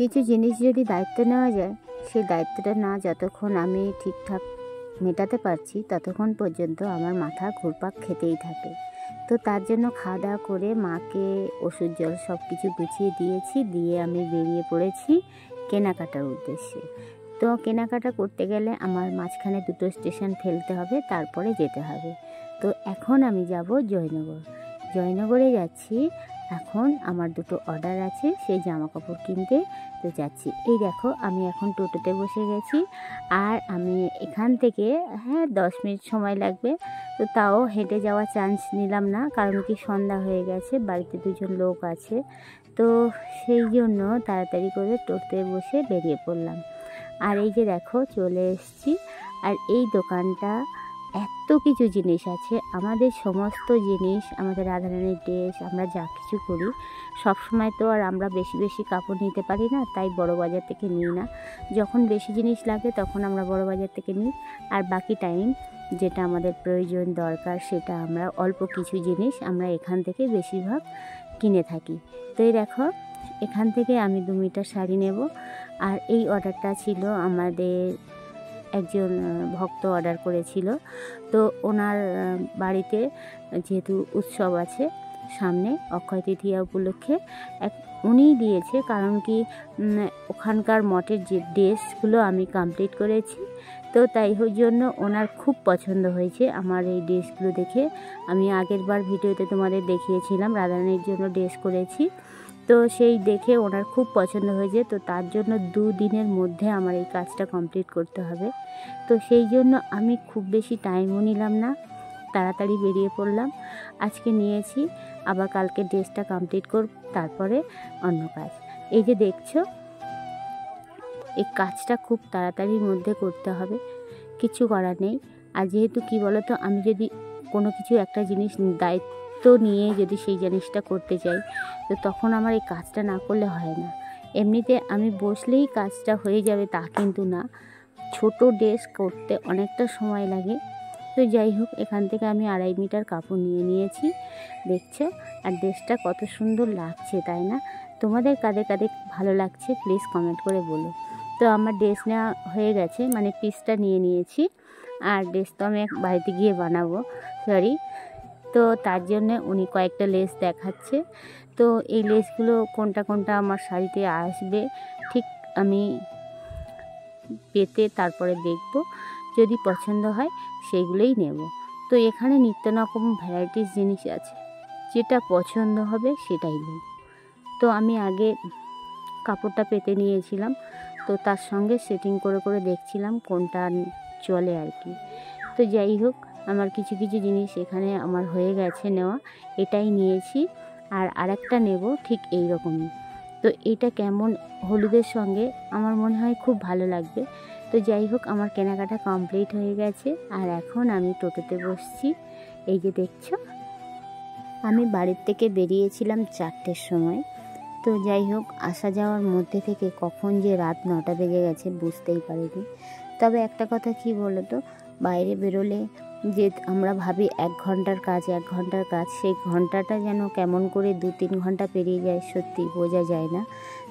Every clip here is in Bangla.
কিছু জিনিস যদি দায়িত্ব নেওয়া যায়, সেই দায়িত্বটা না যতক্ষণ আমি ঠিকঠাক মেটাতে পারছি ততক্ষণ পর্যন্ত আমার মাথা ঘুরপাক খেতেই থাকে। তো তার জন্য খাওয়া দাওয়া করে মাকে ওষুধ জল সব কিছু গুছিয়ে দিয়েছি, দিয়ে আমি বেরিয়ে পড়েছি কেনাকাটার উদ্দেশ্যে। তো কেনাকাটা করতে গেলে আমার মাঝখানে দুটো স্টেশন ফেলতে হবে, তারপরে যেতে হবে। তো এখন আমি যাব জয়নগর। জয়নগরে যাচ্ছি। এখন আমার দুটো অর্ডার আছে, সেই জামা কাপড় কিনতে তো যাচ্ছি। এই দেখো আমি এখন টোটোতে বসে গেছি, আর আমি এখান থেকে 10 মিনিট সময় লাগবে। তো তাও হেঁটে যাওয়ার চান্স নিলাম না, কারণ কি সন্ধ্যা হয়ে গেছে, বাড়িতে দুজন লোক আছে। তো সেই জন্য তাড়াতাড়ি করে টোটোতে বসে বেরিয়ে পড়লাম। আর এই যে দেখো চলে এসেছি। আর এই দোকানটা এত কিছু জিনিস আছে, আমাদের সমস্ত জিনিস, আমাদের রাধারানীর ড্রেস, আমরা যা কিছু করি সব সময় তো আর আমরা বেশি বেশি কাপড় নিতে পারি না, তাই বড় বাজার থেকে নিই না। যখন বেশি জিনিস লাগে তখন আমরা বড় বাজার থেকে নিই, আর বাকি টাইম যেটা আমাদের প্রয়োজন দরকার সেটা আমরা অল্প কিছু জিনিস আমরা এখান থেকে বেশিরভাগ কিনে থাকি। তো এই দেখো এখান থেকে আমি 2 মিটার শাড়ি নেব। আর এই অর্ডারটা ছিল আমাদের একজন ভক্ত অর্ডার করেছিল। তো ওনার বাড়িতে যেহেতু উৎসব আছে সামনে, অক্ষয় তৃতীয়া উপলক্ষে উনিই দিয়েছে, কারণ কি ওখানকার মঠের যে ড্রেসগুলো আমি কমপ্লিট করেছি, তো তাই জন্য ওনার খুব পছন্দ হয়েছে আমার এই ড্রেসগুলো দেখে। আমি আগের বার ভিডিওতে তোমাদের দেখিয়েছিলাম রাধারানীর জন্য ড্রেস করেছি, তো সেই দেখে ওনার খুব পছন্দ হয়েছে। তো তার জন্য 2 দিনের মধ্যে আমার এই কাজটা কমপ্লিট করতে হবে। তো সেই জন্য আমি খুব বেশি টাইমও নিলাম না, তাড়াতাড়ি বেরিয়ে পড়লাম। আজকে নিয়েছি, আবার কালকে ড্রেসটা কমপ্লিট করব, তারপরে অন্য কাজ। এই যে দেখছো এই কাজটা খুব তাড়াতাড়ির মধ্যে করতে হবে, কিছু করার নেই। আর যেহেতু কি বলো তো, আমি যদি কোনো কিছু একটা জিনিস দায়িত্ব নিয়ে যদি সেই জিনিসটা করতে চাই, তো তখন আমার এই কাজটা না করলে হয় না। এমনিতে আমি বসলেই কাজটা হয়ে যাবে তা কিন্তু না, ছোট ড্রেস করতে অনেকটা সময় লাগে। তো যাই হোক, এখান থেকে আমি 2.5 মিটার কাপড় নিয়ে নিয়েছি, দেখছো। আর ড্রেসটা কত সুন্দর লাগছে, তাই না? তোমাদের কাদের কাদের ভালো লাগছে প্লিজ কমেন্ট করে বলো। তো আমার ড্রেস নেওয়া হয়ে গেছে, মানে পিসটা নিয়ে নিয়েছি। আর ড্রেস তো আমি বাড়িতে গিয়ে বানাবো, সরি। তো তার জন্যে উনি কয়েকটা লেস দেখাচ্ছে। তো এই লেসগুলো কোনটা কোনটা আমার শাড়িতে আসবে ঠিক আমি পেতে তারপরে দেখব, যদি পছন্দ হয় সেইগুলোই নেব। তো এখানে নিত্য রকম ভ্যারাইটিস জিনিস আছে, যেটা পছন্দ হবে সেটাই নেব। তো আমি আগে কাপড়টা পেতে নিয়েছিলাম, তো তার সঙ্গে সেটিং করে করে দেখছিলাম কোনটা চলে আর কি। তো যাই হোক, আমার কিছু কিছু জিনিস এখানে আমার হয়ে গেছে নেওয়া, এটাই নিয়েছি। আর আরেকটা নেব ঠিক এই রকমই। তো এটা কেমন হলুদের সঙ্গে আমার মনে হয় খুব ভালো লাগবে। তো যাই হোক, আমার কেনাকাটা কমপ্লিট হয়ে গেছে, আর এখন আমি টোটোতে বসছি। এই যে দেখছো, আমি বাড়ির থেকে বেরিয়েছিলাম 4টের সময়। তো যাই হোক, আসা যাওয়ার মধ্যে থেকে কখন যে রাত 9টা বেজে গেছে বুঝতেই পারিনি। তবে একটা কথা কি বলো তো, বাইরে বেরোলে যে আমরা ভাবি 1 ঘন্টার কাজ 1 ঘন্টার কাজ, সেই ঘন্টাটা যেন কেমন করে 2-3 ঘন্টা পেরিয়ে যায় সত্যি বোঝা যায় না।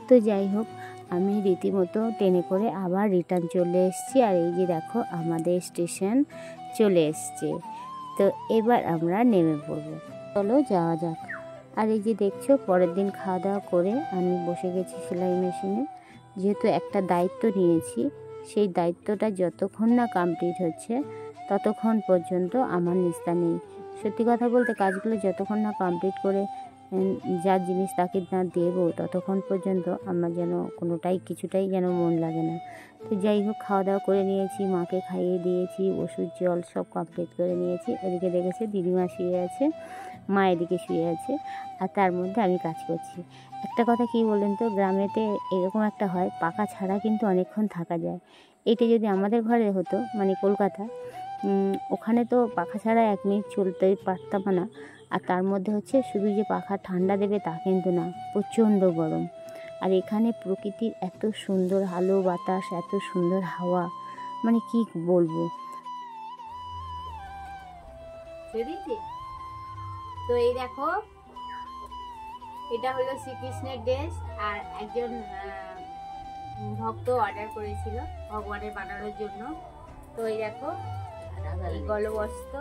তো যাই হোক, আমি রীতিমতো ট্রেনে করে আবার রিটার্ন চলে এসেছি। আর এই যে দেখো আমাদের স্টেশন চলে এসছে। তো এবার আমরা নেমে পড়বো, চলো যাওয়া যাক। আর এই যে দেখছো, পরের দিন খাওয়া দাওয়া করে আমি বসে গেছি সেলাই মেশিনে। যেহেতু একটা দায়িত্ব নিয়েছি, সেই দায়িত্বটা যতক্ষণ না কমপ্লিট হচ্ছে ততক্ষণ পর্যন্ত আমার নিস্তার নেই। সত্যি কথা বলতে, কাজগুলো যতক্ষণ না কমপ্লিট করে যার জিনিস তাকে না দেবো ততক্ষণ পর্যন্ত আমার যেন কোনোটাই কিছুটাই যেন মন লাগে না। তো যাই হোক, খাওয়া দাওয়া করে নিয়েছি, মাকে খাইয়ে দিয়েছি, ওষুধ জল সব কমপ্লিট করে নিয়েছি। ওদিকে দেখেছে দিদিমা শুয়ে আছে, মা এদিকে শুয়ে আছে, আর তার মধ্যে আমি কাজ করছি। একটা কথা কি বলেন তো, গ্রামেতে এরকম একটা হয়, পাখা ছাড়া কিন্তু অনেকক্ষণ থাকা যায়। এটা যদি আমাদের ঘরে হতো, মানে কলকাতা, ওখানে তো পাখা ছাড়া 1 মিনিট চলতেই পারতাম না। আর তার মধ্যে হচ্ছে শুধু যে পাখা ঠান্ডা দেবে তা কিন্তু না, প্রচণ্ড গরম। আর এখানে প্রকৃতির এত সুন্দর আলো বাতাস, এত সুন্দর হাওয়া, মানে কি বলবো। তো এই দেখো, এটা হলো শ্রীকৃষ্ণের ড্রেস। আর একজন ভক্ত অর্ডার করেছিল ভগবানের বানানোর জন্য। তো এই দেখো এই গলবস্ত্র,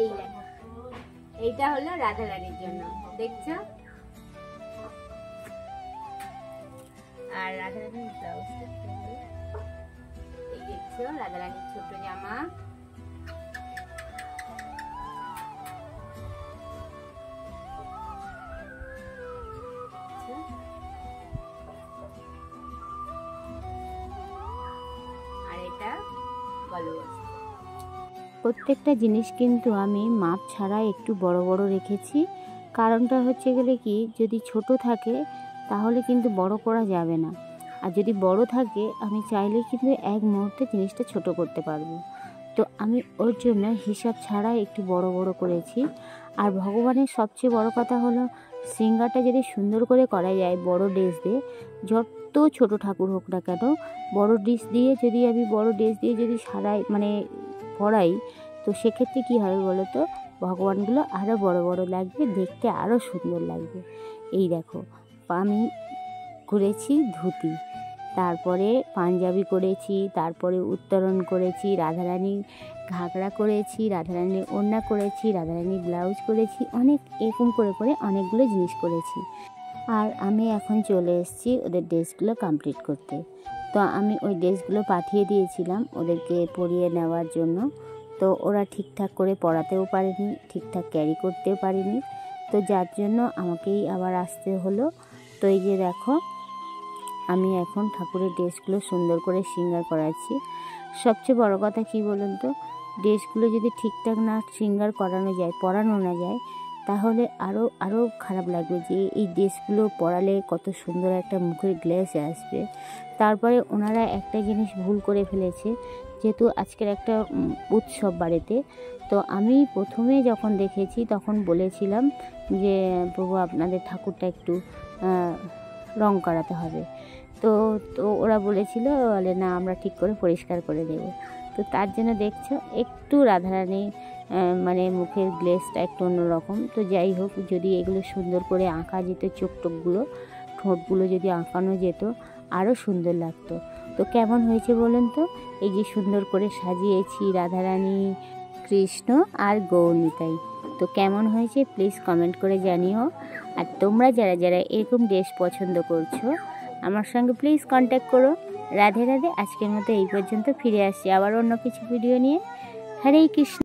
এই দেখো এইটা হলো রাধা রানীর জন্য, দেখছো? আর রাধা রানীর ব্লাউজটা এই দেখছো, রাধা রানীর ছোট জামা। আর এটা গলবস্ত্র। প্রত্যেকটা জিনিস কিন্তু আমি মাপ ছাড়া একটু বড় বড় রেখেছি। কারণটা হচ্ছে গেলে কি, যদি ছোট থাকে তাহলে কিন্তু বড় করা যাবে না, আর যদি বড় থাকে আমি চাইলে কিন্তু এক মুহূর্তে জিনিসটা ছোট করতে পারবো। তো আমি ওর জন্য হিসাব ছাড়া একটু বড় বড় করেছি। আর ভগবানের সবচেয়ে বড় কথা হলো, সিঙ্গারটা যদি সুন্দর করে করা যায় বড় ড্রেস দিয়ে, যত ছোট ঠাকুর হোক না কেন, বড় ড্রেস দিয়ে যদি আমি বড় ড্রেস দিয়ে যদি সারাই মানে পরাই, তো সেক্ষেত্রে কী হবে বলো তো, ভগবানগুলো আরও বড় বড় লাগবে, দেখতে আরও সুন্দর লাগবে। এই দেখো আমি করেছি ধুতি, তারপরে পাঞ্জাবি করেছি, তারপরে উত্তরণ করেছি, রাধারানী ঘাগরা করেছি, রাধারানীর ওড়না করেছি, রাধারানীর ব্লাউজ করেছি, অনেক এরকম করে করে অনেকগুলো জিনিস করেছি। আর আমি এখন চলে এসেছি ওদের ড্রেসগুলো কমপ্লিট করতে। তো আমি ওই ড্রেসগুলো পাঠিয়ে দিয়েছিলাম ওদেরকে পরিয়ে নেওয়ার জন্য। তো ওরা ঠিকঠাক করে পরাতেও পারেনি, ঠিকঠাক ক্যারি করতেও পারেনি, তো যার জন্য আমাকেই আবার আসতে হলো। তো এই যে দেখো আমি এখন ঠাকুরের ড্রেসগুলো সুন্দর করে শৃঙ্গার করাচ্ছি। সবচেয়ে বড় কথা কি বলুন তো, ড্রেসগুলো যদি ঠিকঠাক না শৃঙ্গার করানো যায়, পরানো না যায়, তাহলে আরও খারাপ লাগবে যে এই ড্রেসগুলো পরালে কত সুন্দর একটা মুখের গ্লেজ আসবে। তারপরে ওনারা একটা জিনিস ভুল করে ফেলেছে, যেহেতু আজকের একটা উৎসব বাড়িতে, তো আমি প্রথমে যখন দেখেছি তখন বলেছিলাম যে প্রভু আপনাদের ঠাকুরটা একটু রং করাতে হবে। তো ওরা বলেছিল, বলে না আমরা ঠিক করে পরিষ্কার করে দেবো। তো তার জন্য দেখছো একটু রাধারানী মানে মুখের গ্লেজটা একটু অন্যরকম। তো যাই হোক, যদি এগুলো সুন্দর করে আঁকা যেত, চোখ টোকগুলো ঠোঁটগুলো যদি আঁকানো যেত আরও সুন্দর লাগতো। তো কেমন হয়েছে বলুন তো, এই যে সুন্দর করে সাজিয়েছি রাধারানী, কৃষ্ণ আর গৌরনিতাই। তো কেমন হয়েছে প্লিজ কমেন্ট করে জানিও। আর তোমরা যারা যারা এরকম ড্রেস পছন্দ করছো আমার সঙ্গে প্লিজ কন্ট্যাক্ট করো। রাধে রাধে। আজকের মতো এই পর্যন্ত, ফিরে আসছি আবার অন্য কিছু ভিডিও নিয়ে। হরে কৃষ্ণ।